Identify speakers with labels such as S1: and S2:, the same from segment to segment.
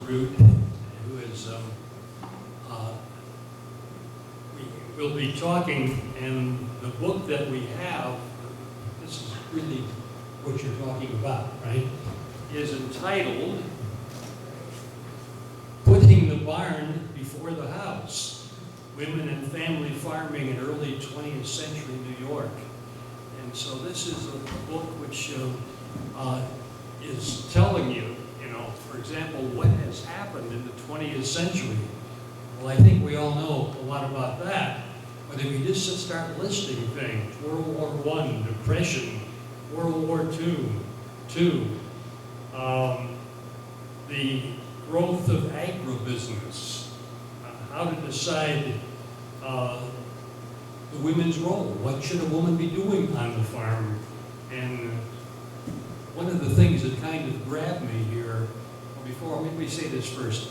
S1: Osterud, who is, we'll be talking, and the book that we have, this is really what you're talking about, right, is entitled Putting the Barn Before the House, Women and Family Farming in Early 20th Century New York. And so this is a book which is telling you, for example, what has happened in the 20th century. Well, I think we all know a lot about that. But if we just start listing things, World War I, Depression, World War II, the growth of agribusiness, how to decide the women's role. What should a woman be doing on the farm? And one of the things that kind of grabbed me here, let me say this first.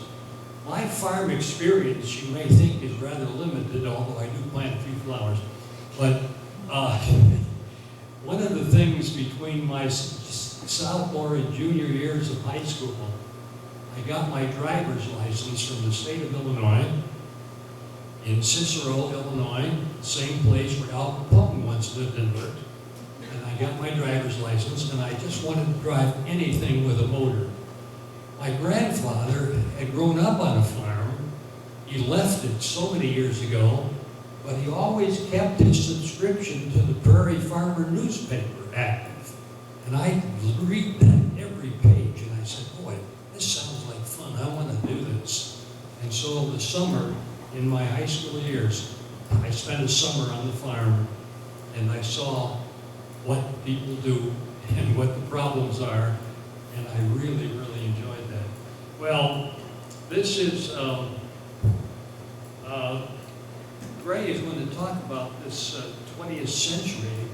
S1: My farm experience, you may think, is rather limited, although I do plant a few flowers. But one of the things between my sophomore and junior years of high school, I got my driver's license from the state of Illinois, in Cicero, Illinois, same place where Al Capone once lived and worked. And I got my driver's license, and I just wanted to drive anything with a motor. My grandfather had grown up on a farm. He left it so many years ago, but he always kept his subscription to the Prairie Farmer newspaper active. And I read that every page, and I said, boy, this sounds like fun. I want to do this. And so the summer, in my high school years, I spent a summer on the farm, and I saw what people do and what the problems are, and I really, really enjoyed that. Well, this is, Grey is going to talk about this 20th century,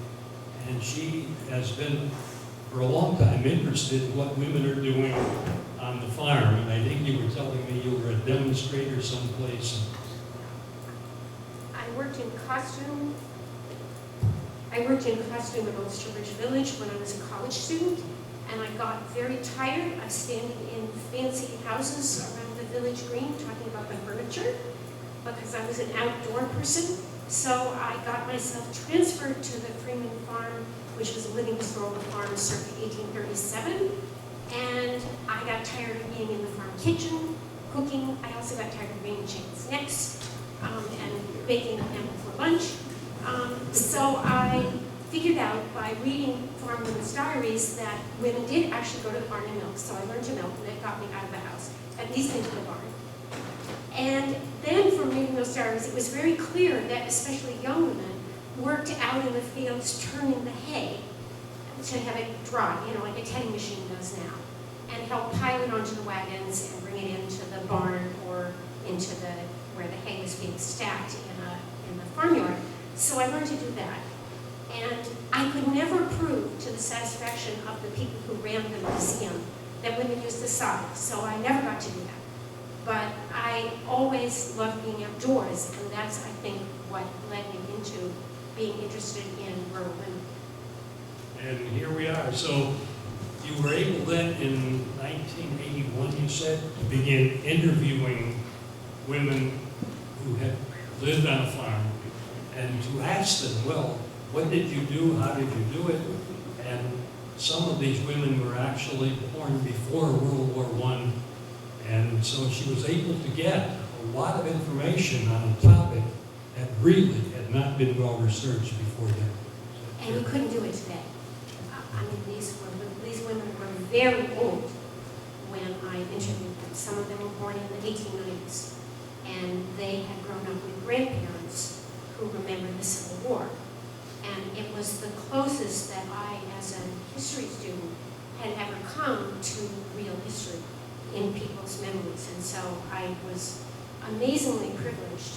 S1: and she has been, for a long time, interested in what women are doing on the farm. And I think you were telling me you were a demonstrator someplace.
S2: I worked in costume at Old Sturbridge Village when I was a college student, and I got very tired of standing in fancy houses around the village green talking about the furniture, because I was an outdoor person. So I got myself transferred to the Freeman Farm, which was a living historical farm circa 1837, and I got tired of being in the farm kitchen, cooking. I also got tired of being chickens' necks and baking them for lunch. So I figured out by reading farm women's diaries that women did actually go to the barn and milk. So I learned to milk, and that got me out of the house, at least into the barn. And then from reading those diaries, it was very clear that especially young women worked out in the fields turning the hay to have it dry, like a tedding machine does now, and help pile it onto the wagons and bring it into the barn or into where the hay was being stacked in the farmyard. So I learned to do that. And I could never prove to the satisfaction of the people who ran the museum that women used the scythe, so I never got to do that. But I always loved being outdoors, and that's, I think, what led me into being interested in rural women.
S1: And here we are. So you were able then in 1981, you said, to begin interviewing women who had lived on a farm and to ask them, well, what did you do? How did you do it? And some of these women were actually born before World War I. And so she was able to get a lot of information on a topic that really had not been well researched before then.
S2: And you couldn't do it today. I mean, these women were very old when I interviewed them. Some of them were born in the 1890s, and they had grown up with grandparents who remembered the Civil War. And it was the closest that I, as a history student, had ever come to real history in people's memories. And so I was amazingly privileged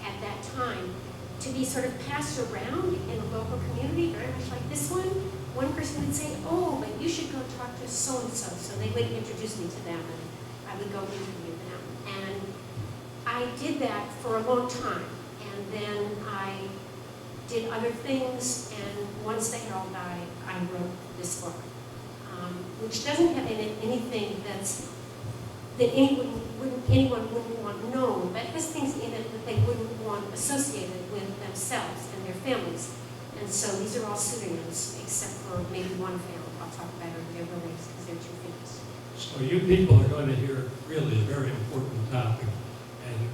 S2: at that time to be sort of passed around in a local community, very much like this one. One person would say, oh, but you should go talk to so-and-so. So they would introduce me to them, and I would go interview them. And I did that for a long time. And then I did other things, and once they had all died, I wrote this book, which doesn't have in it anything that's that anyone wouldn't want known, but has things in it that they wouldn't want associated with themselves and their families. And so these are all pseudonyms, except for maybe one family I'll talk about, or their relays, because they're too famous.
S1: So you people are going to hear really a very important topic. And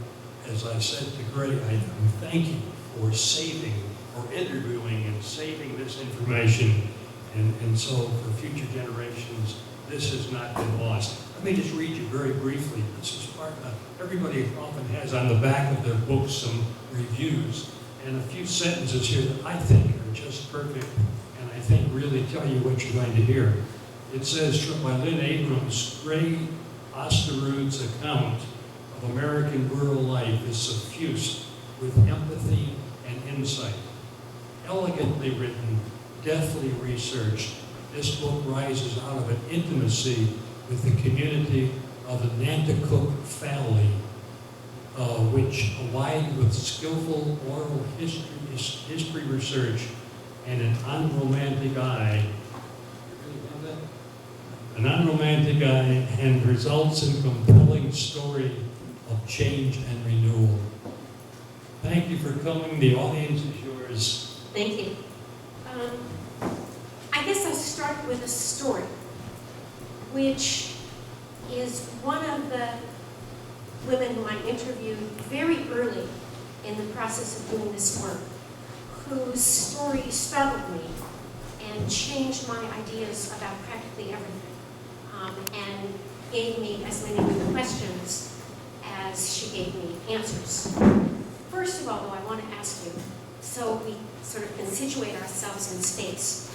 S1: as I said to Grey, I thank you for interviewing and saving this information. And so for future generations, this has not been lost. Let me just read you very briefly. This is part of, everybody often has on the back of their books some reviews and a few sentences here that I think are just perfect and I think really tell you what you're going to hear. It says, by Lynn Abrams, Grey Osterud's account of American rural life is suffused with empathy and insight. Elegantly written, deftly researched, this book rises out of an intimacy with the community of the Nanticoke Valley, which, allied with skillful oral history research and an unromantic eye, and results in a compelling story of change and renewal. Thank you for coming. The audience is yours.
S2: Thank you. I guess I'll start with a story, which is one of the women who I interviewed very early in the process of doing this work, whose story startled me and changed my ideas about practically everything, and gave me as many of the questions as she gave me answers. First of all, though, I want to ask you, so we sort of can situate ourselves in space,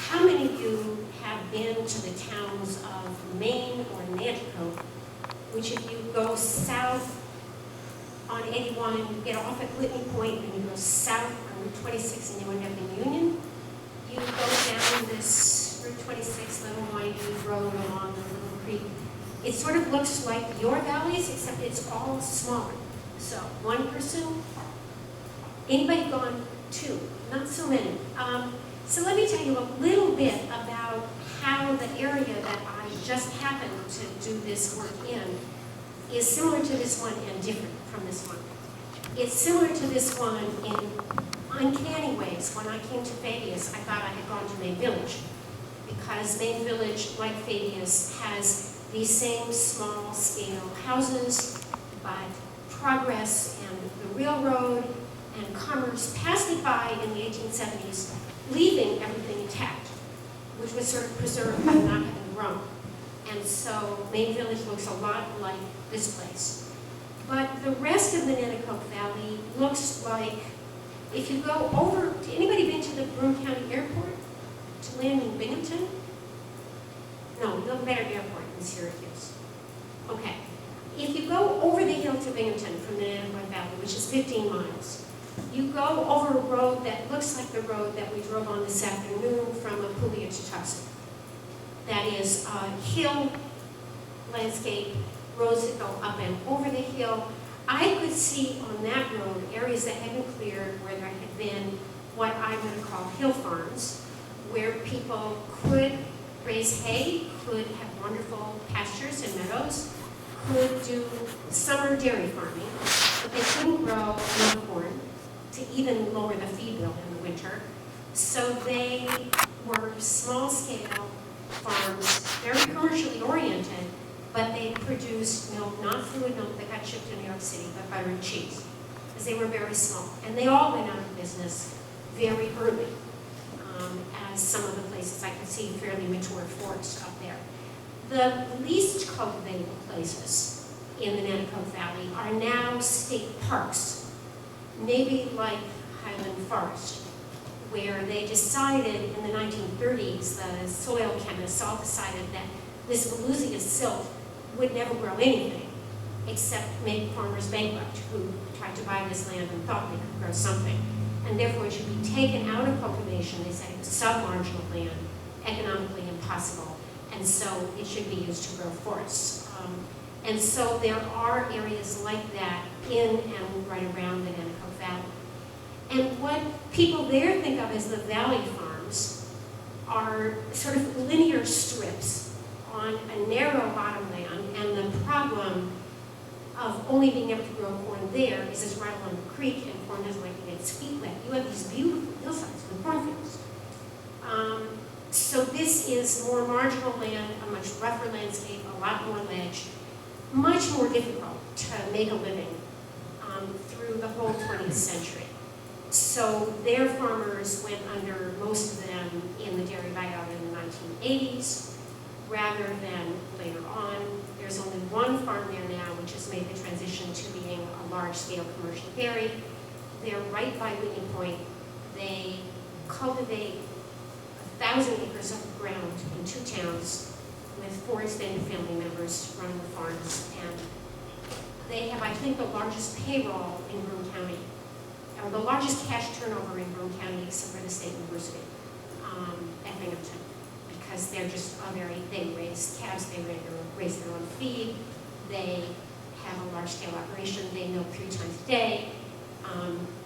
S2: how many of you have been to the towns of Maine or Nanticoke, which if you go south on 81, you get off at Whitney Point and you go south on Route 26 and you end up in Union, you go down this Route 26 little winding road along the little creek. It sort of looks like your valleys, except it's all smaller. So one person, anybody gone? Two, not so many. So let me tell you a little bit about how the area that I just happened to do this work in is similar to this one and different from this one. It's similar to this one in uncanny ways. When I came to Fabius, I thought I had gone to Maine Village, because Maine Village, like Fabius, has these same small-scale houses, but progress and the railroad and commerce passed it by in the 1870s, leaving everything intact, which was sort of preserved by not having grown. And so Maine Village looks a lot like this place. But the rest of the Nanticoke Valley looks like, if you go over, anybody been to the Broome County Airport to land in Binghamton? No, no better airport in Syracuse. Okay. If you go over the hill to Binghamton from the Nanticoke Valley, which is 15 miles, you go over a road that looks like the road that we drove on this afternoon from Apulia to Tucson. That is a hill landscape, roads that go up and over the hill. I could see on that road areas that had been cleared where there had been what I'm going to call hill farms, where people could raise hay, could have wonderful pastures and meadows, could do summer dairy farming, but they couldn't grow enough corn to even lower the feed bill in the winter. So they were small-scale farms, very commercially oriented, but they produced milk, not fluid milk that got shipped to New York City, but butter and cheese, because they were very small. And they all went out of business very early, as some of the places I could see fairly mature forests up there. The least cultivated places in the Nanticoke Valley are now state parks, maybe like Highland Forest, where they decided in the 1930s, the soil chemists all decided that this Volusia silt would never grow anything except make farmers bankrupt who tried to buy this land and thought they could grow something. And therefore it should be taken out of cultivation. They said it was sub-marginal land, economically impossible, and so it should be used to grow forests. And so there are areas like that in and right around the Nanticoke Valley. And what people there think of as the valley farms are sort of linear strips on a narrow bottomland, and the problem of only being able to grow corn there is it's right along the creek, and corn doesn't like to get its feet wet. You have these beautiful hillsides with cornfields. So this is more marginal land, a much rougher landscape, a lot more ledge, much more difficult to make a living through the whole 20th century. So their farmers went under, most of them, in the dairy buyout in the 1980s, rather than later on. There's only one farm there now which has made the transition to being a large-scale commercial dairy. They're right by Whitney Point. They cultivate 1,000 acres of ground in 2 towns with 4 extended family members running the farms. And they have, I think, the largest payroll in Broome County, or the largest cash turnover in Broome County except for the State University at Binghamton, because they're just they raise calves, they raise their own feed, they have a large-scale operation, they milk 3 times a day.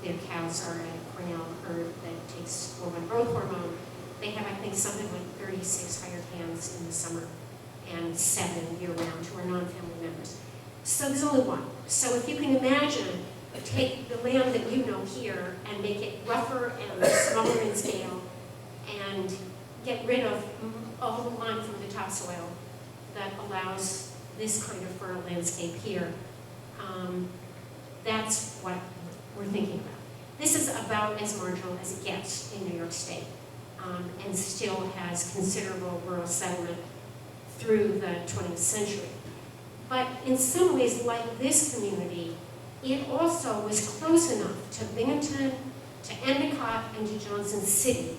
S2: Their cows are a Cornell herd that takes woman growth hormone. They have, I think, something like 36 hired hands in the summer and 7 year-round who are non-family members. So there's only one. So if you can imagine, take the land that you know here and make it rougher and smaller in scale and get rid of all the lime from the topsoil that allows this kind of fertile landscape here. That's what we're thinking about. This is about as marginal as it gets in New York State, and still has considerable rural settlement through the 20th century. But in some ways, like this community, it also was close enough to Binghamton, to Endicott, and to Johnson City.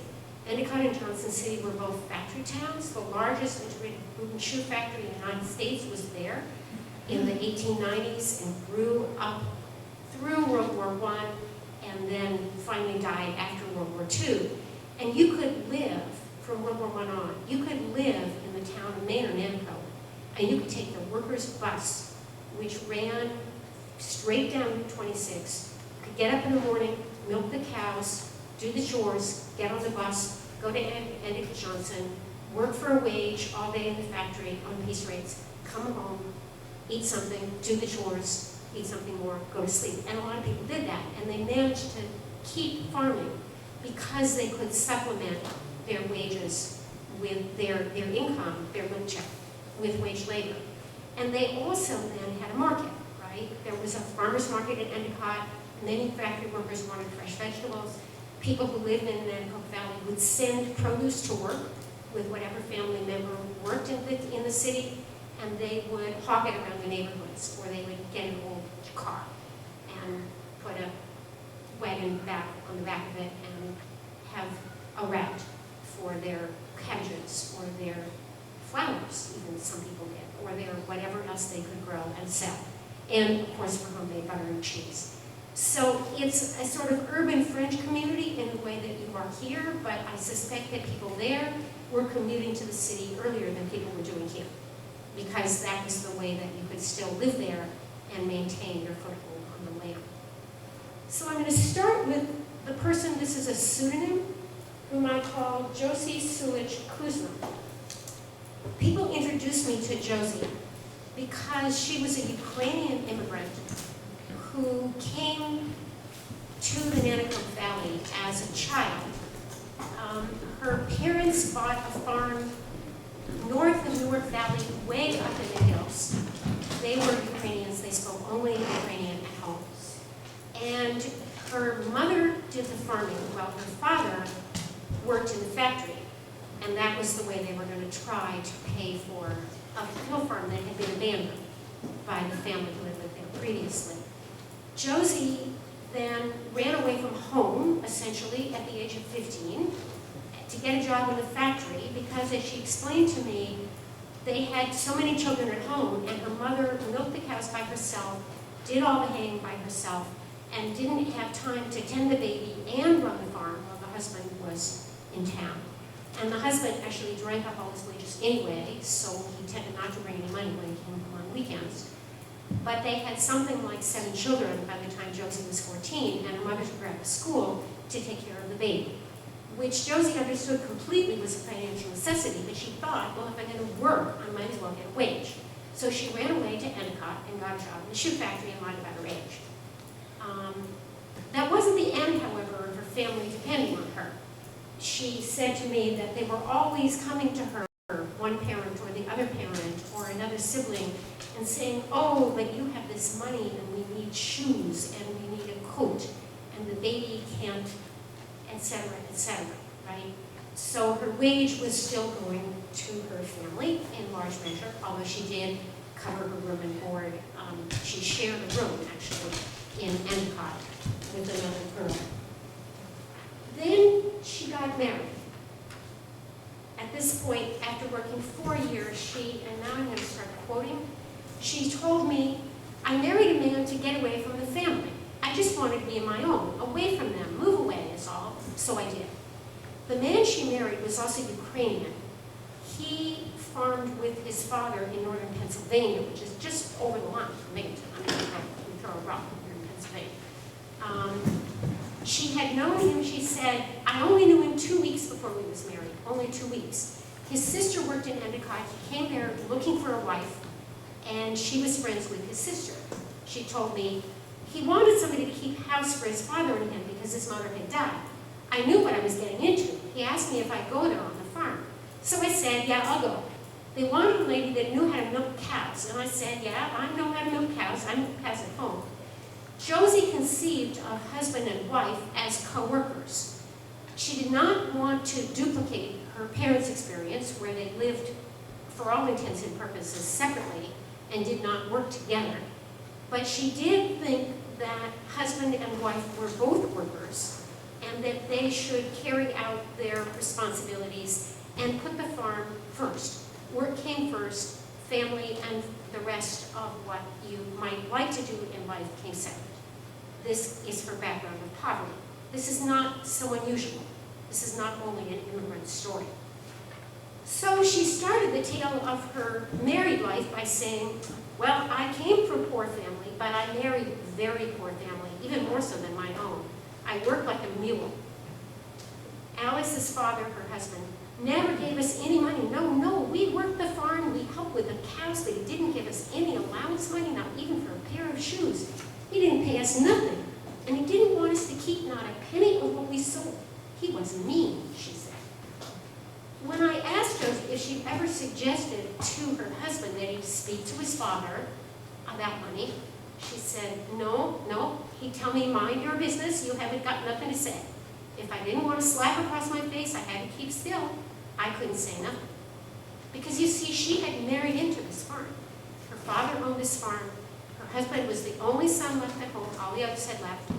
S2: Endicott and Johnson City were both factory towns. The largest integrated boot and shoe factory in the United States was there in the 1890s and grew up through World War I and then finally died after World War II. And you could live, from World War I on, you could live in the town of Maynard, Nanticoke, and you could take the workers' bus, which ran straight down 26. You could get up in the morning, milk the cows, do the chores, get on the bus, go to Endicott Johnson, work for a wage all day in the factory on piece rates, come home, eat something, do the chores, eat something more, go to sleep. And a lot of people did that, and they managed to keep farming because they could supplement their wages with their income, their living check, with wage labor. And they also then had a market, right? There was a farmer's market at Endicott. Many factory workers wanted fresh vegetables. People who lived in Nanticoke Valley would send produce to work with whatever family member worked in the city, and they would hawk it around the neighborhoods, or they would get an old car and put a wagon back on the back of it and have a route for their cabbages or their flowers, even some people did, or their whatever else they could grow and sell. And of course for homemade butter and cheese. So it's a sort of urban fringe community in the way that you are here, but I suspect that people there were commuting to the city earlier than people were doing here, because that was the way that you could still live there and maintain your foothold on the land. So I'm going to start with the person, this is a pseudonym, whom I call Josie Sulich Kuzma. People introduced me to Josie because she was a Ukrainian immigrant who came to the Nanticoke Valley as a child. Her parents bought a farm north of Newark Valley, way up in the hills. They were Ukrainians, they spoke only Ukrainian at home. And her mother did the farming while her father worked in the factory. And that was the way they were going to try to pay for a hill farm that had been abandoned by the family who had lived there previously. Josie then ran away from home, essentially, at the age of 15, to get a job in the factory because, as she explained to me, they had so many children at home, and her mother milked the cows by herself, did all the haying by herself, and didn't have time to tend the baby and run the farm while the husband was in town. And the husband actually drank up all his wages anyway, so he tended not to bring any money when he came home on weekends. But they had something like 7 children by the time Josie was 14, and her mother took her out of school to take care of the baby. which Josie understood completely was a financial necessity, but she thought, well, if I'm going to work, I might as well get a wage. So she ran away to Endicott and got a job in the shoe factory and lied about her age. That wasn't the end, however, of her family depending on her. She said to me that they were always coming to her, one parent or the other parent or another sibling, and saying, oh, but you have this money and we need shoes and we need a coat and the baby can't, etc., right? So her wage was still going to her family in large measure, although she did cover her room and board. She shared a room, actually, in Endicott with another girl. Then she got married. At this point, after working 4 years, and now I'm going to start quoting, she told me, I married a man to get away from the family. I just wanted to be on my own, away from them, move away is all, so I did. The man she married was also Ukrainian. He farmed with his father in northern Pennsylvania, which is just over the line from Binghamton. I mean, you throw a rock here in Pennsylvania. She had known him, she said, I only knew him 2 weeks before we was married, only 2 weeks. His sister worked in Endicott. He came there looking for a wife, and she was friends with his sister. She told me he wanted somebody to keep house for his father and him because his mother had died. I knew what I was getting into. He asked me if I'd go there on the farm. So I said, yeah, I'll go. They wanted a lady that knew how to milk cows, and I said, yeah, I know how to milk cows. I milk cows at home. Josie conceived of husband and wife as co-workers. She did not want to duplicate her parents' experience where they lived, for all intents and purposes, separately and did not work together. But she did think that husband and wife were both workers and that they should carry out their responsibilities and put the farm first. Work came first, family and the rest of what you might like to do in life came second. This is her background of poverty. This is not so unusual. This is not only an immigrant story. So she started the tale of her married life by saying, well, I came from poor family, but I married very poor family, even more so than my own. I worked like a mule. Alice's father, her husband, never gave us any money. No, we worked the farm, we helped with the cows, but he didn't give us any allowance money, not even for a pair of shoes. He didn't pay us nothing, and he didn't want us to keep not a penny of what we sold. He was mean, she said. When I asked Josie if she'd ever suggested to her husband that he speak to his father about money, she said, no, he'd tell me, mind your business, you haven't got nothing to say. If I didn't want to slap across my face, I had to keep still. I couldn't say nothing. Because you see, she had married into this farm. Her father owned this farm. Her husband was the only son left at home, all the others had left.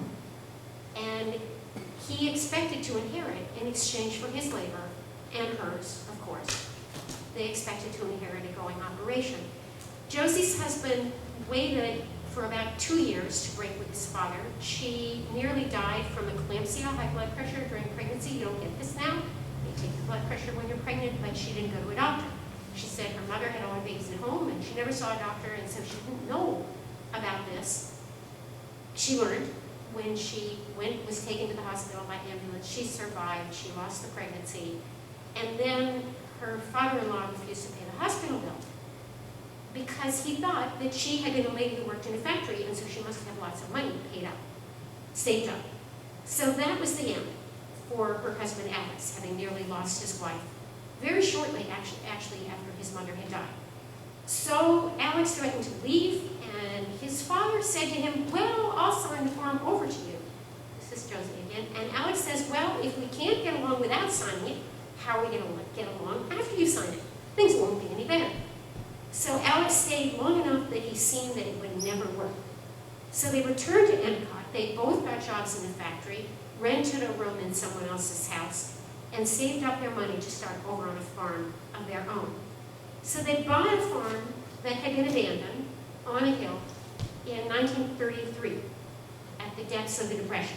S2: And he expected to inherit in exchange for his labor, and hers, of course. They expected to inherit a growing operation. Josie's husband waited for about 2 years to break with his father. She nearly died from eclampsia, high blood pressure during pregnancy. You don't get this now. They take your blood pressure when you're pregnant, but she didn't go to a doctor. She said her mother had all her babies at home, and she never saw a doctor, and so she didn't know about this. She learned when she was taken to the hospital by ambulance. She survived. She lost the pregnancy. And then her father-in-law refused to pay the hospital bill because he thought that she had been a lady who worked in a factory, and so she must have lots of money paid up, saved up. So that was the end for her husband, Alex, having nearly lost his wife very shortly, actually after his mother had died. So Alex threatened to leave, and his father said to him, well, I'll sign the farm over to you. This is Josie again. And Alex says, well, if we can't get along without signing it, how are we going to get along after you sign it? Things won't be any better. So Alex stayed long enough that he seen that it would never work. So they returned to Endicott. They both got jobs in the factory, rented a room in someone else's house, and saved up their money to start over on a farm of their own. So they bought a farm that had been abandoned on a hill in 1933 at the depths of the Depression.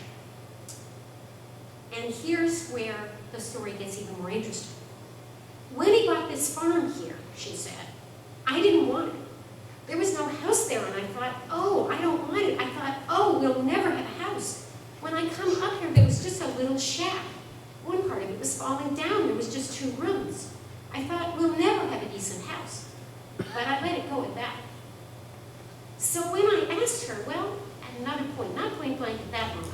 S2: And here's where the story gets even more interesting. When he bought this farm here, she said, I didn't want it. There was no house there, and I thought, oh, I don't want it. I thought, oh, we'll never have a house. When I come up here, there was just a little shack. One part of it was falling down. There was just 2 rooms. I thought, we'll never have a decent house. But I let it go at that. So when I asked her, well, at another point, not point blank at that moment,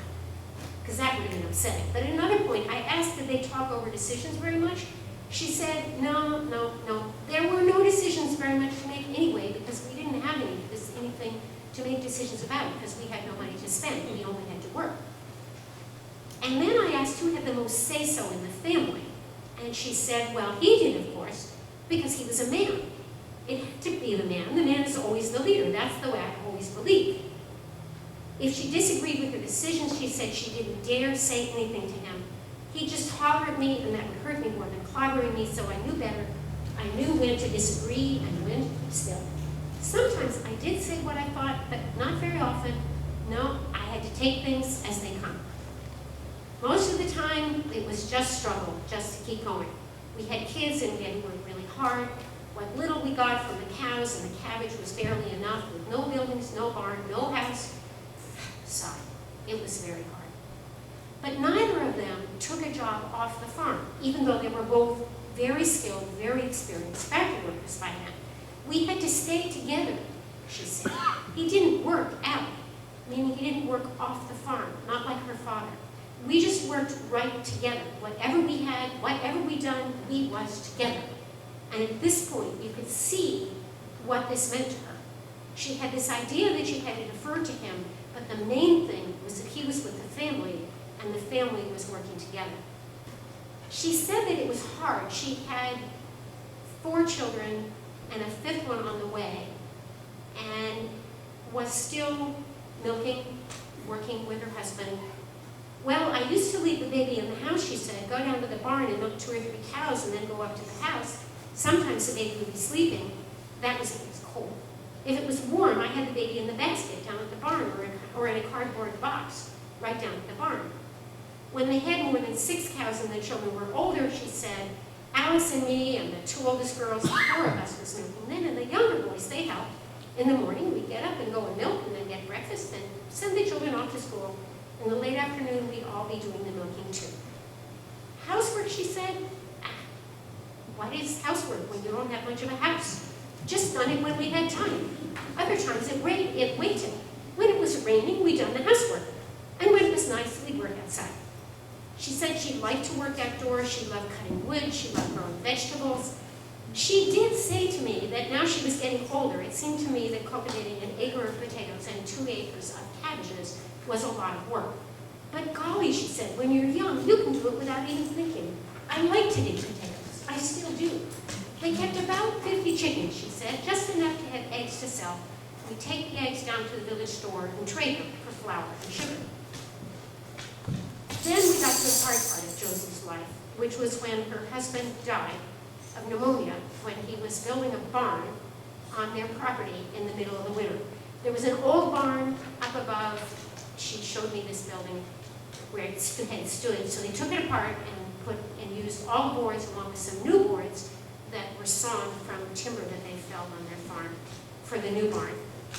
S2: because that would have been upsetting, but at another point, I asked, did they talk over decisions very much? She said, no. There were no decisions very much to make anyway, because we didn't have anything to make decisions about, because we had no money to spend. We only had to work. And then I asked who had the most say-so in the family. And she said, well, he did, of course, because he was a man. It had to be the man. The man is always the leader. That's the way I always believed. If she disagreed with her decisions, she said she didn't dare say anything to him. He just hollered at me, and that would hurt me more than clobbering me, so I knew better. I knew when to disagree and when to be still. Sometimes I did say what I thought, but not very often. No, I had to take things as they come. Most of the time, it was just struggle, just to keep going. We had kids, and we had to work really hard. What little we got from the cows and the cabbage was barely enough, with no buildings, no barn, no house. Sorry, it was very hard. But neither of them took a job off the farm, even though they were both very skilled, very experienced factory workers by then. We had to stay together, she said. He didn't work out, meaning he didn't work off the farm, not like her father. We just worked right together. Whatever we had, whatever we done, we was together. And at this point, you could see what this meant to her. She had this idea that she had to defer to him, but the main thing was that he was with the family, and the family was working together. She said that it was hard. She had 4 children and a 5th one on the way, and was still milking, working with her husband. Well, I used to leave the baby in the house, she said, go down to the barn and milk 2 or 3 cows and then go up to the house. Sometimes the baby would be sleeping. That was if it was cold. If it was warm, I had the baby in the basket down at the barn, or in a cardboard box right down at the barn. When they had more than 6 cows and the children were older, she said, Alice and me and the 2 oldest girls, the 4 of us was milking then, and the younger boys, they helped. In the morning, we'd get up and go and milk and then get breakfast and send the children off to school. In the late afternoon, we'd all be doing the milking too. Housework, she said, what is housework when you don't have much of a house? Just done it when we had time. Other times it waited. When it was raining, we done the housework. And when it was nice, we'd work outside. She said she liked to work outdoors. She loved cutting wood. She loved growing vegetables. She did say to me that now she was getting older, it seemed to me that cultivating an acre of potatoes and 2 acres of cabbages was a lot of work. But golly, she said, when you're young, you can do it without even thinking. I like to dig potatoes. I still do. They kept about 50 chickens, she said, just enough to have eggs to sell. We take the eggs down to the village store and trade them for flour and sugar. Then we got to the hard part of Josie's life, which was when her husband died of pneumonia when he was building a barn on their property in the middle of the winter. There was an old barn up above. She showed me this building where it had stood. So they took it apart and used all the boards along with some new boards that were sawn from timber that they felled on their farm for the new barn.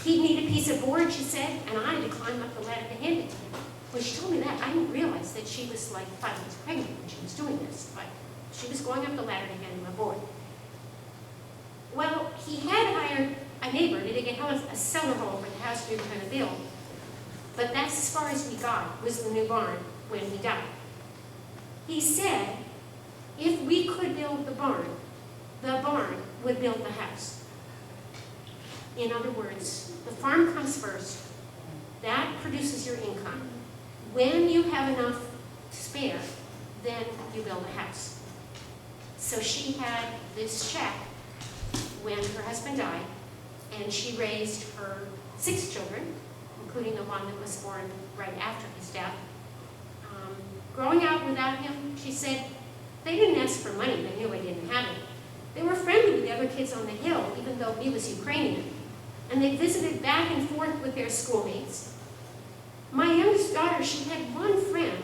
S2: He'd need a piece of board, she said, and I had to climb up the ladder to hand it to him. When she told me that, I didn't realize that she was like 5 months pregnant when she was doing this, but she was going up the ladder to hand him a board. Well, he had hired a neighbor to dig a cellar hole for the house we were going to build, but that's as far as we got, was the new barn when he died. He said, if we could build the barn would build the house. In other words, the farm comes first. That produces your income. When you have enough to spare, then you build a house. So she had this shack when her husband died, and she raised her 6 children, including the one that was born right after his death. Growing out without him, she said, they didn't ask for money. They knew I didn't have it. They were friendly with the other kids on the hill, even though he was Ukrainian. And they visited back and forth with their schoolmates. My youngest daughter, she had one friend.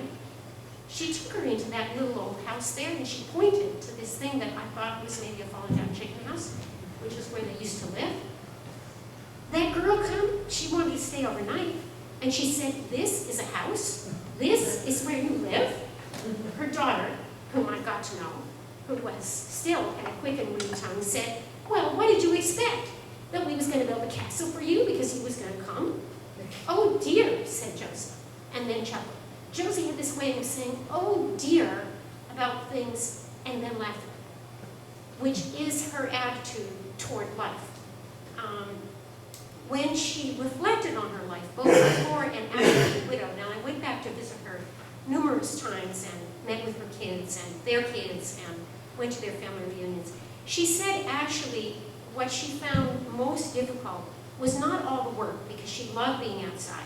S2: She took her into that little old house there, and she pointed to this thing that I thought was maybe a fallen down chicken house, which is where they used to live. That girl come, she wanted to stay overnight, and she said, this is a house? This is where you live? Her daughter, whom I got to know, who was still at a quick and rude tongue, said, well, what did you expect? That we was going to build a castle for you because he was going to come? Oh dear, said Josie, and then chuckled. Josie had this way of saying, oh dear, about things, and then laughing, which is her attitude toward life. When she reflected on her life, both before and after being widowed, now I went back to visit her numerous times and met with her kids and their kids and went to their family reunions. She said actually what she found most difficult was not all the work, because she loved being outside.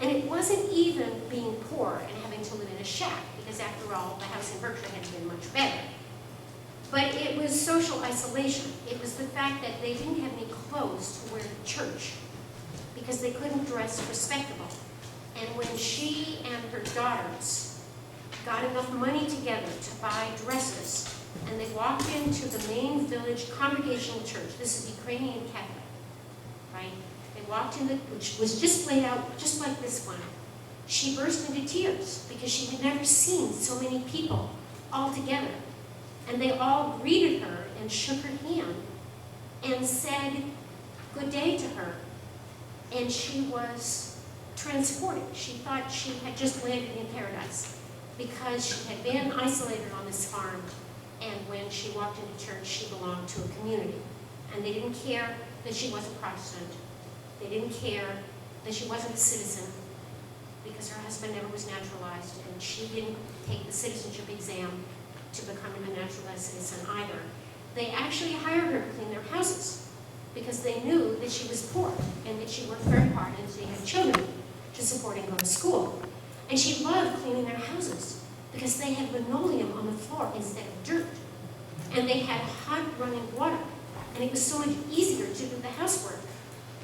S2: And it wasn't even being poor and having to live in a shack, because after all, the house in Berkshire had been much better. But it was social isolation. It was the fact that they didn't have any clothes to wear to church because they couldn't dress respectable. And when she and her daughters got enough money together to buy dresses, and they walked into the main village congregational church, this is Ukrainian Catholic, right? They walked in, which was just laid out just like this one. She burst into tears because she had never seen so many people all together. And they all greeted her and shook her hand and said good day to her. And she was transported. She thought she had just landed in paradise because she had been isolated on this farm, and when she walked into church, she belonged to a community. And they didn't care that she was a Protestant. They didn't care that she wasn't a citizen, because her husband never was naturalized, and she didn't take the citizenship exam to become a naturalized citizen either. They actually hired her to clean their houses because they knew that she was poor and that she worked very hard and they had children to support and go to school. And she loved cleaning their houses because they had linoleum on the floor instead of dirt. And they had hot running water. And it was so much easier to do the housework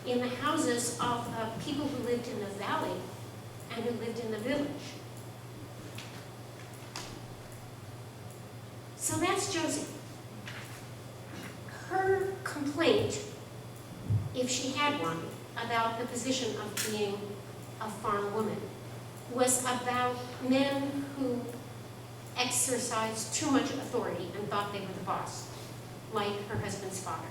S2: in the houses of the people who lived in the valley and who lived in the village. So that's Josie. Her complaint, if she had one, about the position of being a farm woman was about men who exercised too much authority and thought they were the boss, like her husband's father,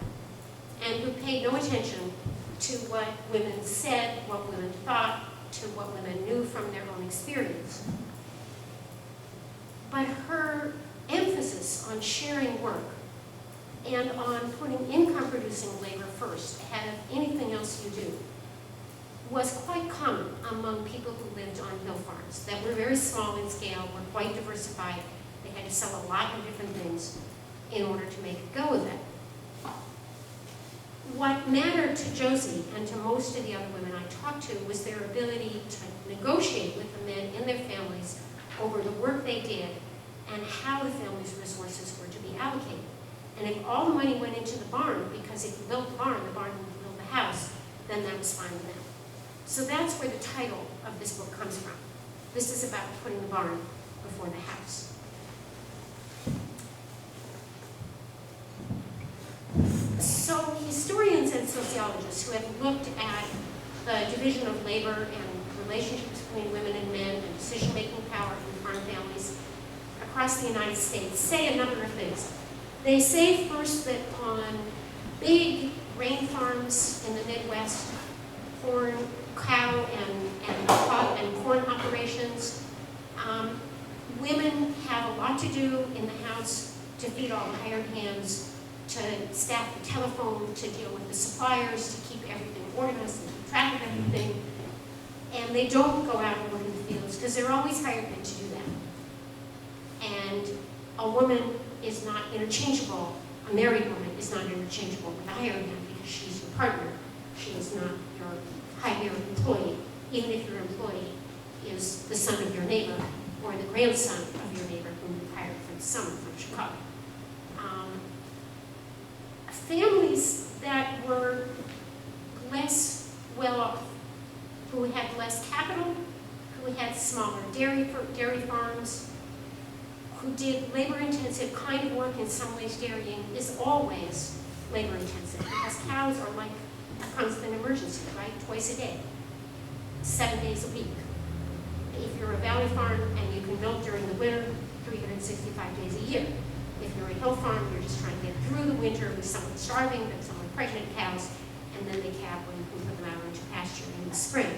S2: and who paid no attention to what women said, what women thought, to what women knew from their own experience. But her emphasis on sharing work and on putting income-producing labor first ahead of anything else you do was quite common among people who lived on hill farms that were very small in scale, were quite diversified. They had to sell a lot of different things in order to make a go of it. What mattered to Josie and to most of the other women I talked to was their ability to negotiate with the men in their families over the work they did and how the family's resources were to be allocated. And if all the money went into the barn, because if you built the barn would build the house, then that was fine with them. So that's where the title of this book comes from. This is about putting the barn before the house. So historians and sociologists who have looked at the division of labor and relationships between women and men and decision-making power in farm families across the United States say a number of things. They say first that on big grain farms in the Midwest, corn, cow, and corn operations, women have a lot to do in the house to feed all the hired hands, to staff the telephone, to deal with the suppliers, to keep everything organized and keep track of everything. And they don't go out and work in the fields because they're always hired men to do that. And a woman is not interchangeable. A married woman is not interchangeable with a hired man because she's your partner. She is not your hired employee, even if your employee is the son of your neighbor or the grandson of your neighbor whom you hired for the summer from Chicago. Families that were less well off, who had less capital, who had smaller dairy farms, who did labor-intensive kind of work. In some ways, dairying is always labor-intensive because cows are like a constant emergency, right? Twice a day, 7 days a week. If you're a valley farm and you can milk during the winter, 365 days a year. If you're a hill farm, you're just trying to get through the winter with someone starving, with someone pregnant cows, and then they calve when you can put them out into pasture in the spring.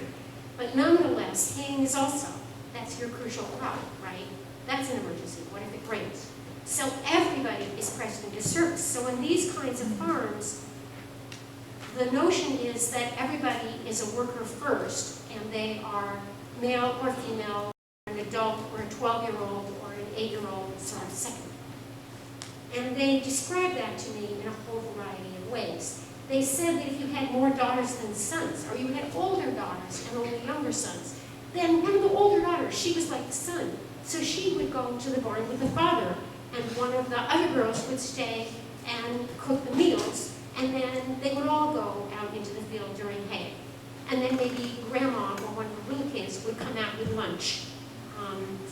S2: But nonetheless, haying is also, that's your crucial crop, right? That's an emergency. What if it rains? So everybody is pressed into service. So in these kinds of farms, the notion is that everybody is a worker first, and they are male or female, an adult or a 12-year-old or an 8-year-old sort of second. And they describe that to me in a whole variety of ways. They said that if you had more daughters than sons, or you had older daughters and only younger sons, then one of the older daughters, she was like the son. So she would go to the barn with the father, and one of the other girls would stay and cook the meals, and then they would all go out into the field during hay. And then maybe grandma or one of the little kids would come out with lunch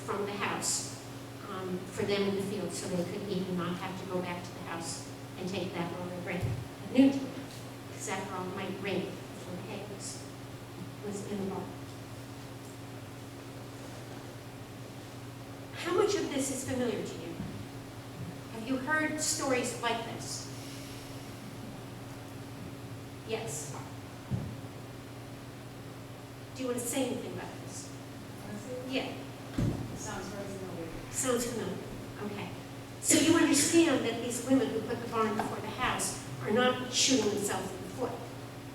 S2: from the house for them in the field, so they could eat and not have to go back to the house and take that long break at noontime. Because after all, it might rain before the hay was in the barn. How much of this is familiar to you? Have you heard stories like this? Yes. Do you want to say anything about this? Yeah.
S3: Sounds very familiar.
S2: Sounds familiar. Okay. So you understand that these women who put the barn before the house are not shooting themselves in the foot,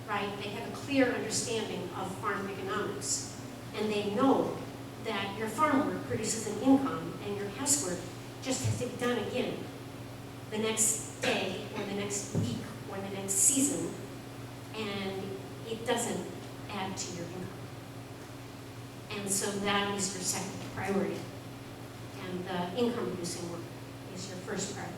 S2: right? They have a clear understanding of farm economics, and they know that your farm work produces an income, and your housework just has to be done again the next day, or the next week, or the next season, and it doesn't add to your income. And so that is your second priority. And the income-producing work is your first priority.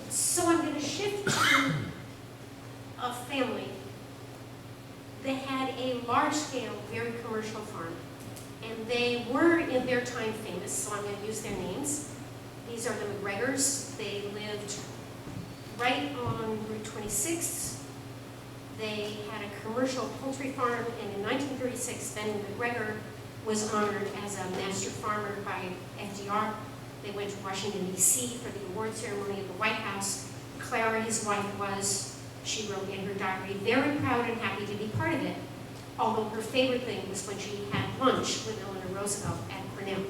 S2: So I'm going to shift to a family that had a large-scale, very commercial farm. And they were, in their time, famous, so I'm going to use their names. These are the McGregors. They lived right on Route 26. They had a commercial poultry farm, and in 1936, Benny McGregor was honored as a master farmer by FDR. They went to Washington, D.C. for the award ceremony at the White House. Clara, his wife, was, she wrote in her diary, very proud and happy to be part of it, although her favorite thing was when she had lunch with Eleanor Roosevelt at Cornell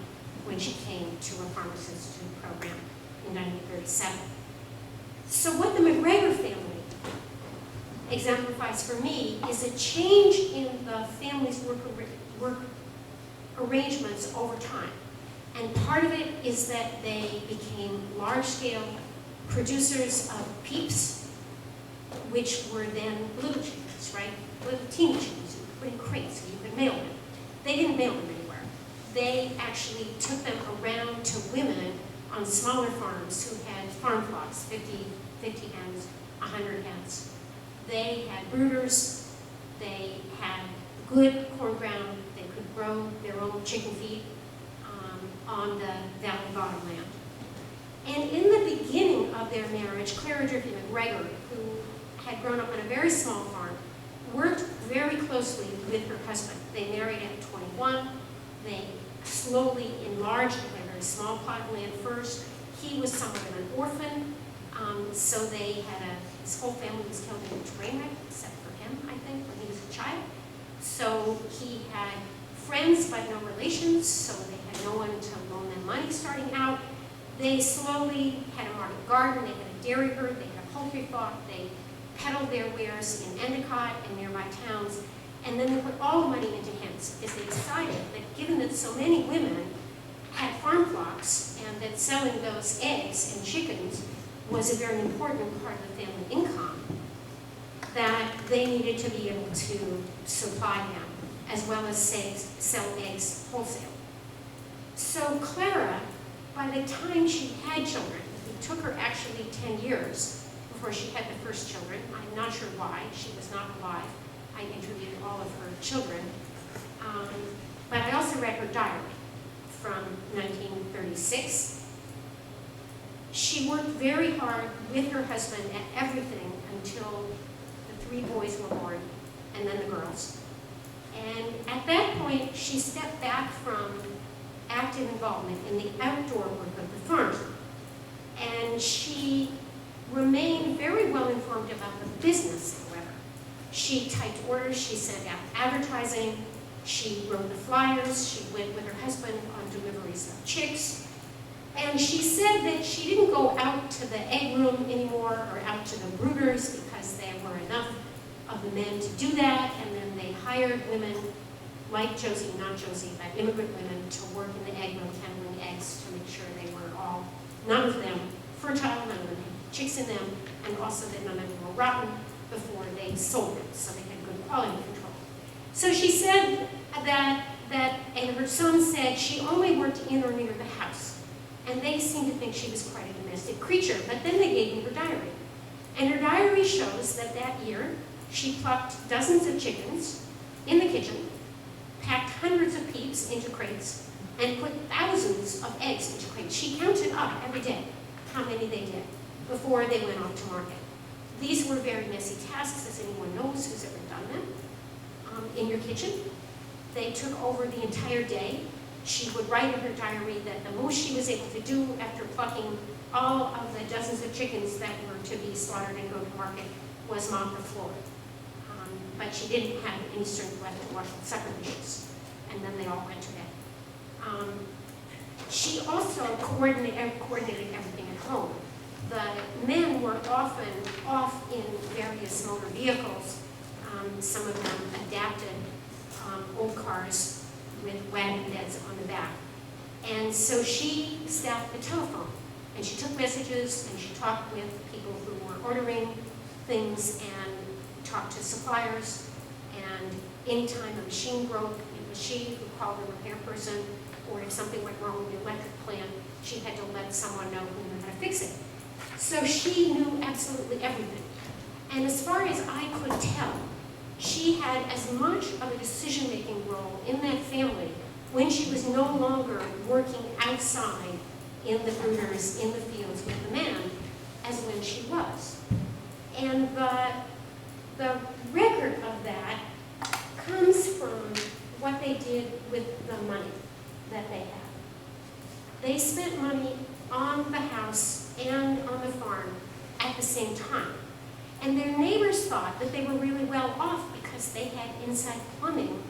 S2: when she came to a Farmers Institute program in 1937. So what the McGregor family exemplifies for me is a change in the family's work arrangements over time. And part of it is that they became large-scale producers of peeps, which were then little chickens, right? Little teeny chickens you could put in crates and you could mail them. They didn't mail them anywhere. They actually took them around to women on smaller farms who had farm flocks, 50 hens, 100 hens. They had brooders, they had good corn ground, they could grow their own chicken feed on the valley bottom land. And in the beginning of their marriage, Clara Drippy McGregor, who had grown up on a very small farm, worked very closely with her husband. They married at 21. They slowly enlarged a very small plot of land first. He was somewhat of an orphan, so they had his whole family was killed in a train wreck, except for him, I think, when he was a child. So he had friends but no relations, so they had no one to loan them money starting out. They slowly had a market garden, they had a dairy herd, they had a poultry flock, they peddled their wares in Endicott and nearby towns, and then they put all the money into hens because they decided that given that so many women had farm flocks and that selling those eggs and chickens was a very important part of the family income, that they needed to be able to supply them as well as sell eggs wholesale. So Clara, by the time she had children, it took her actually 10 years before she had the first children. I'm not sure why. She was not alive. I interviewed all of her children. But I also read her diary from 1936. She worked very hard with her husband at everything until the 3 boys were born, and then the girls. And at that point, she stepped back from active involvement in the outdoor work of the farm. And she remained very well informed about the business, however. She typed orders, she sent out advertising, she wrote the flyers, she went with her husband on deliveries of chicks. And she said that she didn't go out to the egg room anymore or out to the brooders because there were enough of the men to do that, and then they hired women like Josie, not Josie, but immigrant women to work in the egg room handling eggs to make sure they were all, none of them fertile, none of them had chicks in them, and also that none of them were rotten before they sold them, so they had good quality control. So she said and her son said she only worked in or near the house, and they seemed to think she was quite a domestic creature, but then they gave me her diary. And her diary shows that that year, she plucked dozens of chickens in the kitchen, packed hundreds of peeps into crates, and put thousands of eggs into crates. She counted up every day how many they did before they went off to market. These were very messy tasks, as anyone knows who's ever done them, in your kitchen. They took over the entire day. She would write in her diary that the most she was able to do after plucking all of the dozens of chickens that were to be slaughtered and go to market was mop the floor. But she didn't have any strength left to wash the supper dishes, and then they all went to bed. She also coordinated everything at home. The men were often off in various motor vehicles. Some of them adapted old cars with wagon beds on the back. And so she staffed the telephone, and she took messages, and she talked with people who were ordering things and talked to suppliers. And anytime a machine broke, it was she who called the repair person, or if something went wrong with the electric plant, she had to let someone know who knew how to fix it. So she knew absolutely everything. And as far as I could tell, she had as much of a decision-making role in that family when she was no longer working outside in the brooders, in the fields with the men, as when she was. And the record of that comes from what they did with the money that they had. They spent money on the house and on the farm at the same time. And their neighbors thought that they were really well off because they had inside plumbing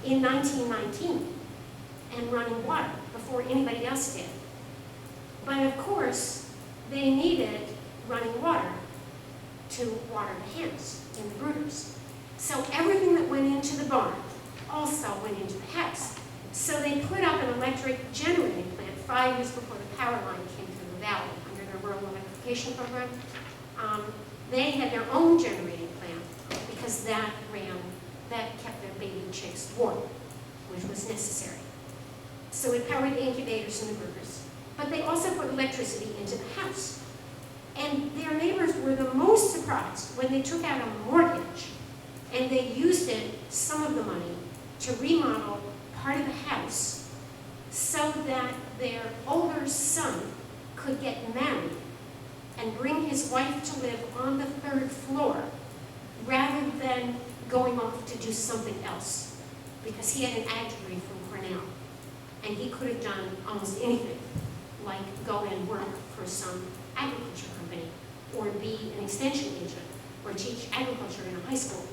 S2: in 1919 and running water before anybody else did. But of course, they needed running water to water the hens in the brooders. So everything that went into the barn also went into the house. So they put up an electric generating plant 5 years before the power line came through the valley under their rural electrification program. They had their own generating plant because that kept their baby chicks warm, which was necessary. So it powered the incubators and the brooders. But they also put electricity into the house. And their neighbors were the most surprised when they took out a mortgage and they used it, some of the money, to remodel part of the house so that their older son could get married and bring his wife to live on the 3rd floor rather than going off to do something else, because he had an ag degree from Cornell and he could have done almost anything, like go and work for some agriculture company or be an extension agent or teach agriculture in a high school.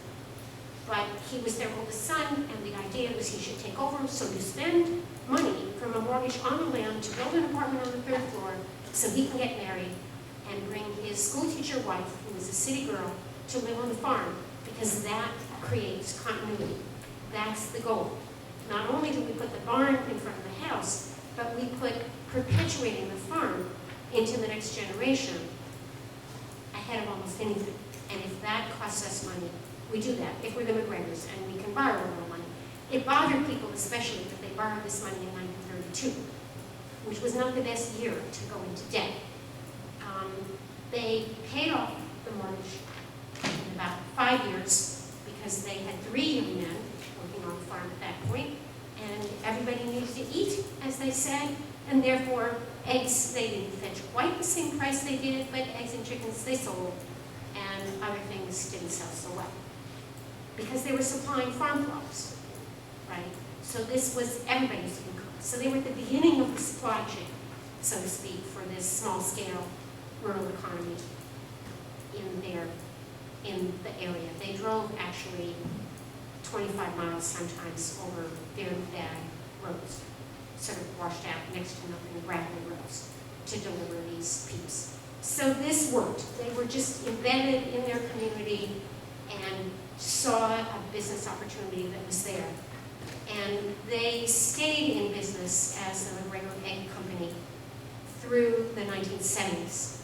S2: But he was their oldest son, and the idea was he should take over, so to spend money from a mortgage on the land to build an apartment on the 3rd floor so he can get married and bring his school teacher wife, who was a city girl, to live on the farm, because that creates continuity. That's the goal. Not only do we put the barn in front of the house, but we put perpetuating the farm into the next generation ahead of almost anything. And if that costs us money, we do that. If we're the McGregors and we can borrow a little money. It bothered people especially that they borrowed this money in 1932, which was not the best year to go into debt. They paid off the mortgage in about 5 years because they had 3 young men working on the farm at that point, and everybody needed to eat, as they said, and therefore eggs, they didn't fetch quite the same price they did, but eggs and chickens they sold, and other things didn't sell so well because they were supplying farm plots. right? So this was, everybody used to do cars. So they were at the beginning of the supply chain, so to speak, for this small-scale rural economy in the area. They drove actually 25 miles sometimes over very bad roads, sort of washed out, next to nothing, gravelly roads, to deliver these peeps. So this worked. They were just embedded in their community and saw a business opportunity that was there. And they stayed in business as a regular egg company through the 1970s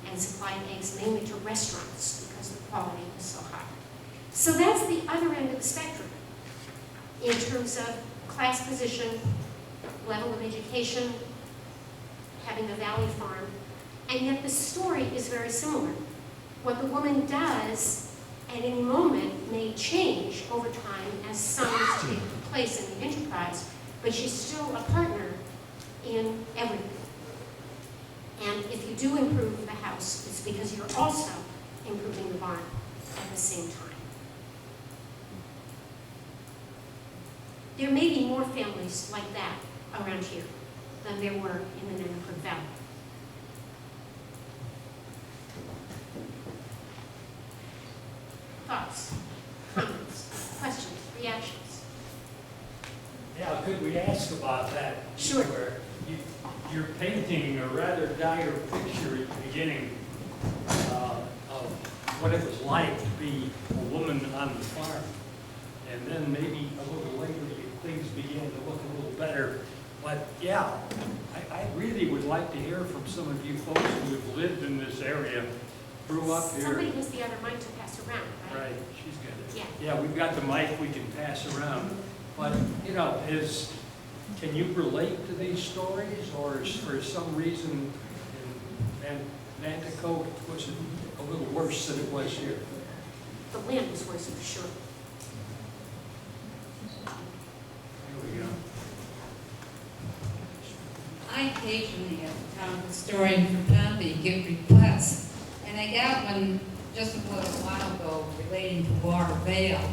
S2: and supplied eggs mainly to restaurants because the quality was so high. So that's the other end of the spectrum in terms of class position, level of education, having a valley farm, and yet the story is very similar. What the woman does at any moment may change over time as sons take place in the enterprise, but she's still a partner in everything. And if you do improve the house, it's because you're also improving the barn at the same time. There may be more families like that around here than there were in the Nanticoke Valley. Thoughts, comments, questions, reactions?
S1: Yeah, could we ask about that?
S2: Sure.
S1: Where you're painting a rather dire picture at the beginning of what it was like to be a woman on the farm. And then maybe a little later things began to look a little better. But yeah, I really would like to hear from some of you folks who have lived in this area, grew up here.
S2: Somebody has the other mic to pass around, right?
S1: Right, she's got it.
S2: Yeah.
S1: Yeah, we've got the mic we can pass around. But, you know, can you relate to these stories, or is for some reason in Nanticoke was it a little worse than it was here?
S2: The land was worse for sure.
S1: Here we go.
S4: I occasionally, as a town historian for Pompey, get requests, and I got one just a little while ago relating to Water Vale.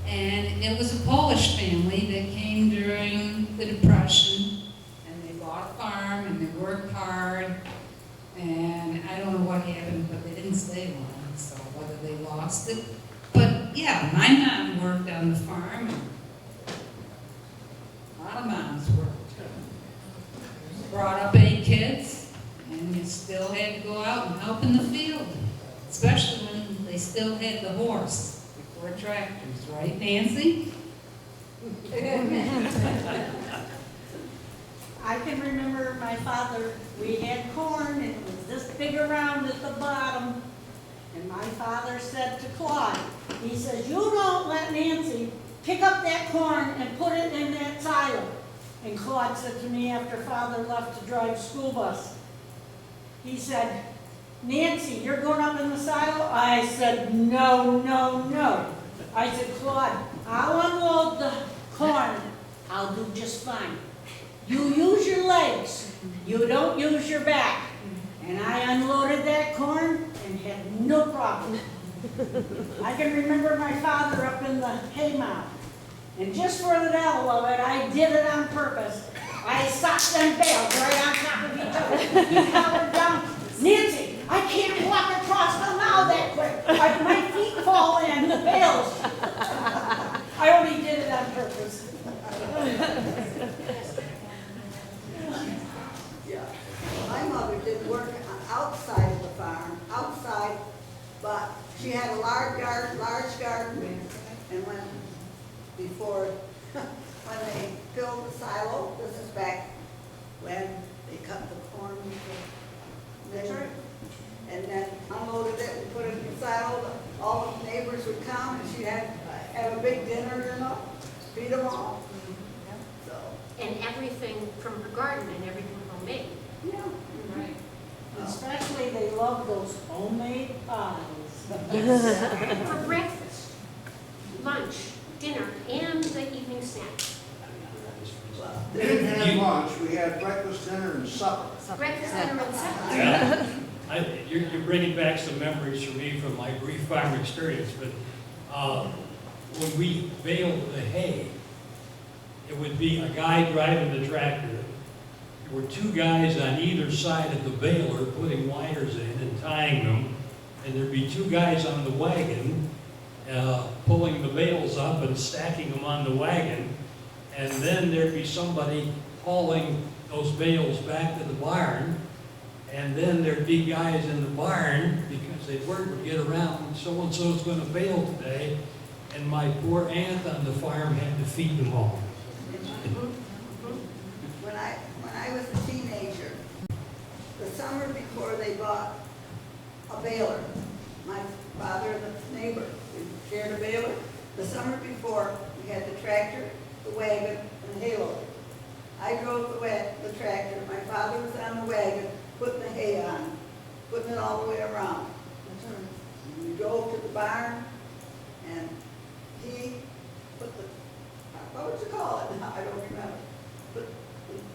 S4: And it was a Polish family that came during the Depression, and they bought a farm, and they worked hard, and I don't know what happened, but they didn't stay long, so whether they lost it. But yeah, my mom worked on the farm, and a lot of moms worked. Brought up 8 kids, and you still had to go out and help in the field, especially when they still had the horse. Before tractors, right, Nancy?
S5: I can remember my father, we had corn, and it was this big around at the bottom, and my father said to Claude, he says, you don't let Nancy pick up that corn and put it in that silo. And Claude said to me after father left to drive school bus, he said, Nancy, you're going up in the silo? I said, no, no, no. I said, Claude, I'll unload the corn. I'll do just fine. You use your legs. You don't use your back. And I unloaded that corn and had no problem. I can remember my father up in the haymow. And just for the devil of it, I did it on purpose. I stopped them bales right on top of each other. He hollered down, Nancy, I can't walk across the mow that quick. My feet fall in the bales. I only did it on purpose.
S6: Yeah. My mother did work outside of the farm, outside, but she had a large garden, and when they filled the silo, this is back when they cut the corn into measure, and then unloaded it and put it in the silo. All the neighbors would come, and she'd have a big dinner, you know, feed them all. So,
S2: And everything from her garden and everything homemade.
S6: yeah.
S2: Right.
S5: Especially they love those homemade pies.
S2: For breakfast, lunch, dinner, and the evening snack.
S7: We didn't have lunch, we had breakfast, dinner, and supper.
S2: Breakfast, dinner, and supper.
S1: Yeah. You're bringing back some memories for me from my brief farm experience, but when we baled the hay, it would be a guy driving the tractor. There were two guys on either side of the baler putting wires in and tying them. And there'd be two guys on the wagon pulling the bales up and stacking them on the wagon. And then there'd be somebody hauling those bales back to the barn. And then there'd be guys in the barn, because they weren't to get around, so-and-so's going to bale today. And my poor aunt on the farm had to feed them all.
S6: When I was a teenager, the summer before they bought a baler, my father and the neighbor, we shared a baler. The summer before, we had the tractor, the wagon, and the hay loader. I drove the tractor, my father was on the wagon, putting the hay on, putting it all the way around. And we drove to the barn, and he put the, what would you call it now? I don't remember. Put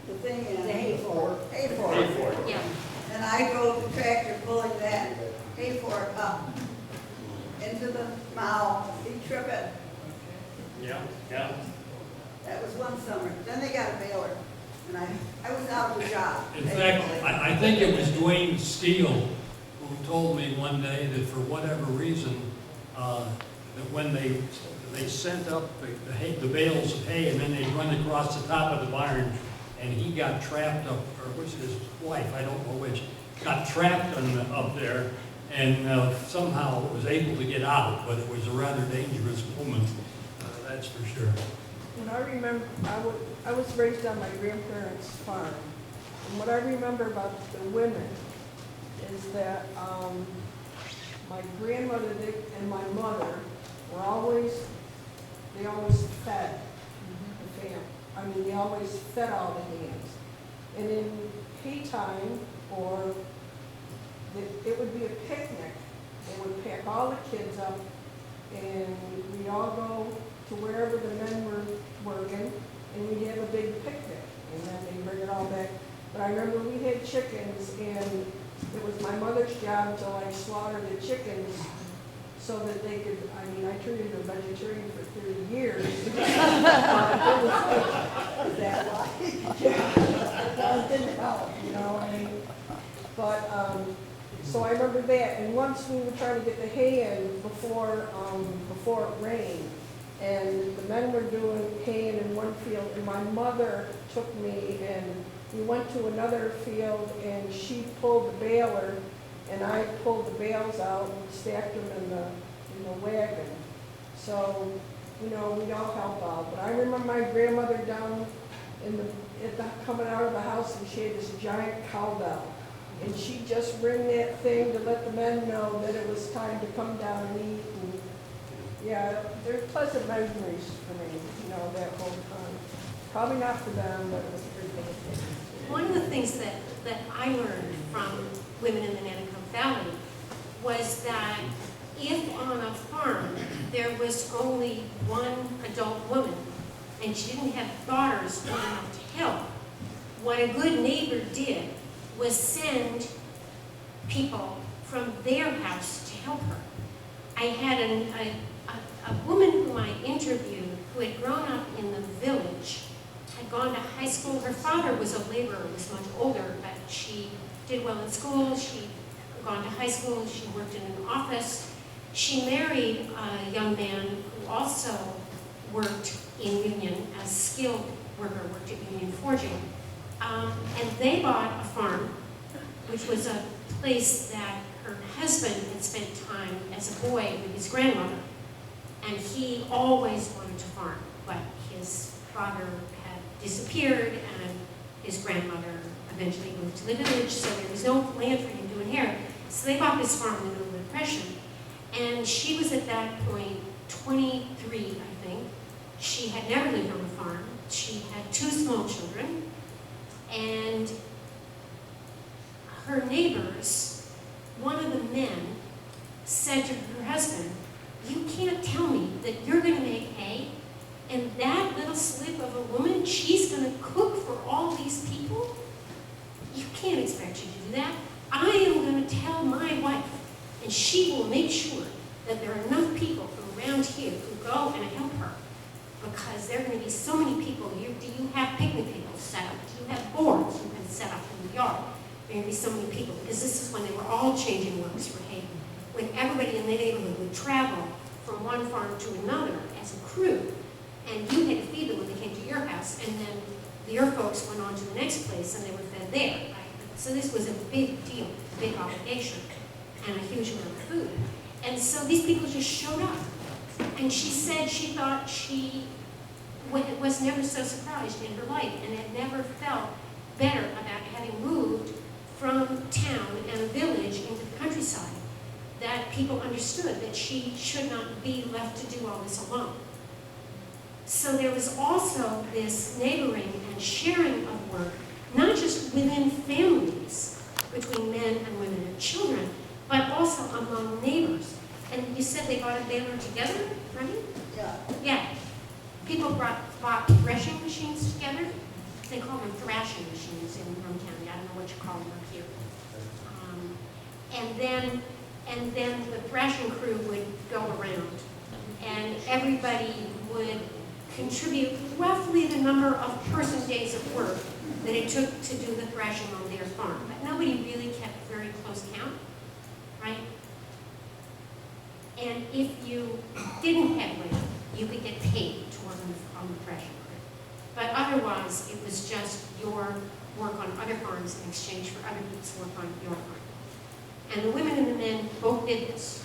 S6: the thing in.
S5: The hay fork.
S6: Hay fork.
S1: Hay fork.
S2: Yeah.
S6: And I drove the tractor pulling that hay fork up into the mow, he tripping.
S1: Yeah, yeah.
S6: That was one summer. Then they got a baler, and I was out of a job.
S1: In fact, I think it was Dwayne Steele who told me one day that for whatever reason, that when they sent up the bales of hay and then they'd run across the top of the barn, and he got trapped up, or was his wife, I don't know which, got trapped up there, and somehow was able to get out, but it was a rather dangerous moment, that's for sure.
S8: When I remember, I was raised on my grandparents' farm. And what I remember about the women is that my grandmother and my mother were always fed the family. I mean, they always fed all the hands. And in hay time, or it would be a picnic. They would pack all the kids up, and we'd all go to wherever the men were working, and we'd have a big picnic, and then they'd bring it all back. But I remember we had chickens, and it was my mother's job to like slaughter the chickens so that they could, I mean, I turned into a vegetarian for 30 years. Is that why? Yeah, it didn't help, you know, I mean, but, so I remember that, and once we were trying to get the hay in before it rained, and the men were doing hay in one field, and my mother took me, and we went to another field, and she pulled the baler, and I pulled the bales out and stacked them in the wagon. So, you know, we all help out. But I remember my grandmother down coming out of the house, and she had this giant cowbell. And she'd just ring that thing to let the men know that it was time to come down and eat. And yeah, they're pleasant memories for me, you know, that whole time. Probably not for them, but it was a pretty good thing.
S2: One of the things that I learned from women in the Nanticoke Valley was that if on a farm there was only one adult woman and she didn't have daughters old enough to help, what a good neighbor did was send people from their house to help her. I had a woman whom I interviewed who had grown up in the village, had gone to high school. Her father was a laborer, was much older, but she did well in school. She had gone to high school. She worked in an office. She married a young man who also worked in union as skilled worker, worked at union forging. And they bought a farm, which was a place that her husband had spent time as a boy with his grandmother. And he always wanted to farm, but his father had disappeared, and his grandmother eventually moved to the village, so there was no land for him to inherit. So they bought this farm in the middle of the Depression. And she was at that point 23, I think. She had never lived on a farm. She had 2 small children. And her neighbors, one of the men said to her husband, "You can't tell me that you're going to make hay, and that little slip of a woman, she's going to cook for all these people? You can't expect you to do that. I am going to tell my wife, and she will make sure that there are enough people from around here who go and help her." because there are going to be so many people. Do you have picnic tables set up? Do you have boards you can set up in the yard? There are going to be so many people, because this is when they were all changing works for hay. When everybody in the neighborhood would travel from one farm to another as a crew, and you had to feed them when they came to your house, and then your folks went on to the next place and they were fed there. So this was a big deal, a big obligation, and a huge amount of food. And so these people just showed up. And she said she thought she was never so surprised in her life and had never felt better about having moved from town and a village into the countryside, that people understood that she should not be left to do all this alone. So there was also this neighboring and sharing of work, not just within families, between men and women and children, but also among neighbors. And you said they bought a baler together, right?
S6: Yeah.
S2: Yeah. People bought threshing machines together. They call them thrashing machines in Rum County. I don't know what you call them up here. And then the thrashing crew would go around, and everybody would contribute roughly the number of person days of work that it took to do the thrashing on their farm. But nobody really kept very close count, right? And if you didn't have land, you could get paid to work on the threshing crew. But otherwise, it was just your work on other farms in exchange for other people's work on your farm. And the women and the men both did this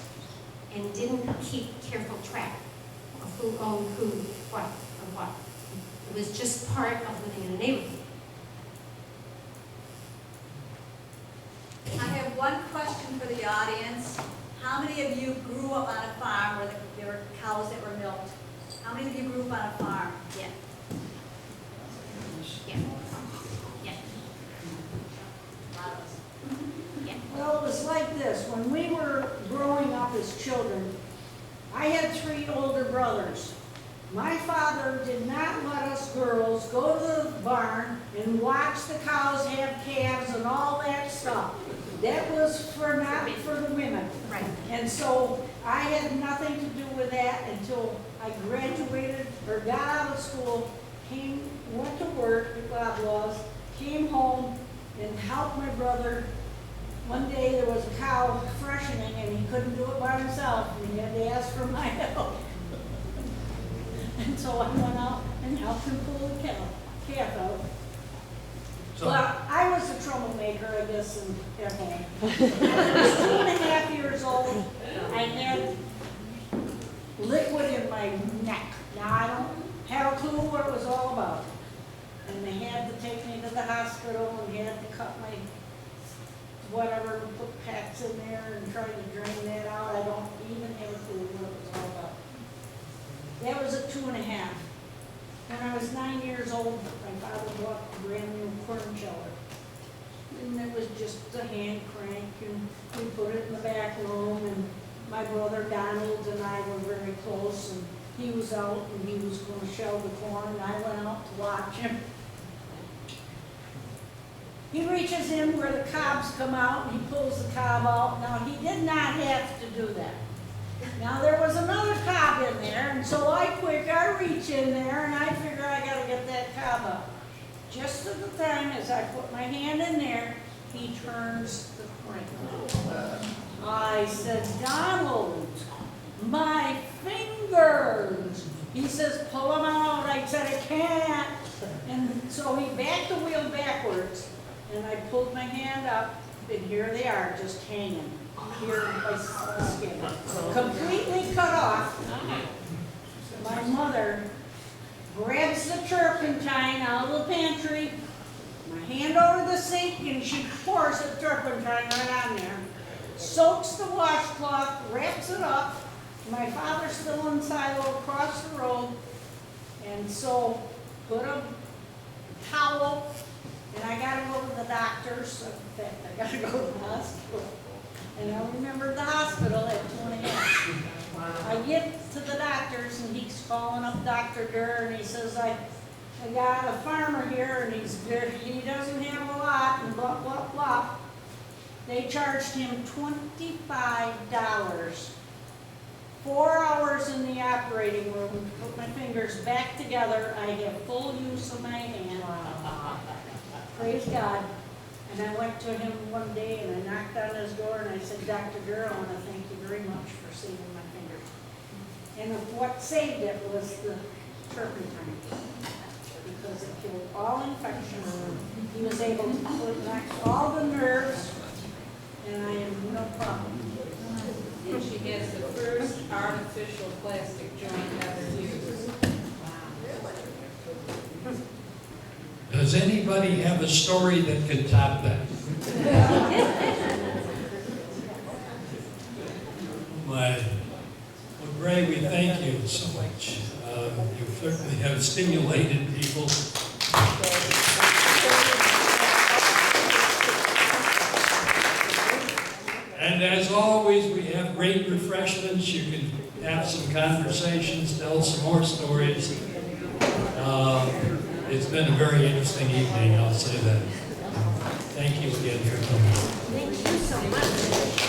S2: and didn't keep careful track of who owned who, what, or what. It was just part of living in a neighborhood.
S3: I have one question for the audience. How many of you grew up on a farm where there were cows that were milked? How many of you grew up on a farm?
S2: Yeah. Yeah. Yeah.
S3: A lot of us.
S2: Yeah.
S5: Well, it was like this, when we were growing up as children, I had 3 older brothers. My father did not let us girls go to the barn and watch the cows have calves and all that stuff. That was not for the women.
S2: Right.
S5: And so I had nothing to do with that until I graduated or got out of school, went to work at Loblaws, came home and helped my brother. One day there was a cow freshening and he couldn't do it by himself and he had to ask for my help. And so I went out and helped him pull the calf out.
S1: So,
S5: Well, I was a troublemaker, I guess, at home. I was 2.5 years old. I had liquid in my neck. Now, I don't have a clue what it was all about. And they had to take me to the hospital and had to cut my whatever, put packs in there and try to drain that out. I don't even have a clue what it was all about. That was at 2.5. When I was 9 years old, my father bought a brand new corn chiller. And it was just a hand crank, and we put it in the back room, and my brother Donald and I were very close, and he was out, and he was going to shell the corn, and I went out to watch him. He reaches in where the cobs come out, and he pulls the cob out. Now, he did not have to do that. Now, there was another cob in there, and so I reach in there, and I figure I gotta get that cob up. Just at the time as I put my hand in there, he turns the crank. I said, Donald, my fingers. He says, pull them out. I said, I can't. And so he backed the wheel backwards, and I pulled my hand up, and here they are, just hanging. Here by skin, completely cut off. My mother grabs the turpentine out of the pantry, my hand over the sink, and she pours the turpentine right on there, soaks the washcloth, wraps it up. My father's still in silo across the road, and so put a towel, and I gotta go to the doctor's. In fact, I gotta go to the hospital. And I remember the hospital at 2.5. I get to the doctor's and he's calling up Dr. Durr and he says, I got a farmer here and he doesn't have a lot and blah, blah, blah. They charged him $25 4 hours in the operating room, put my fingers back together, I have full use of my hand. Praise God. And I went to him one day and I knocked on his door and I said, Dr. Gurr, I want to thank you very much for saving my finger. And what saved it was the turpentine, because it killed all infection. He was able to knock all the nerves, and I have no problem.
S4: And she has the first artificial plastic joint ever used.
S1: Does anybody have a story that could top that? Well, Grey, we thank you so much. You certainly have stimulated people. And as always, we have great refreshments. You can have some conversations, tell some more stories. It's been a very interesting evening, I'll say that. Thank you again here.
S2: Thank you so much.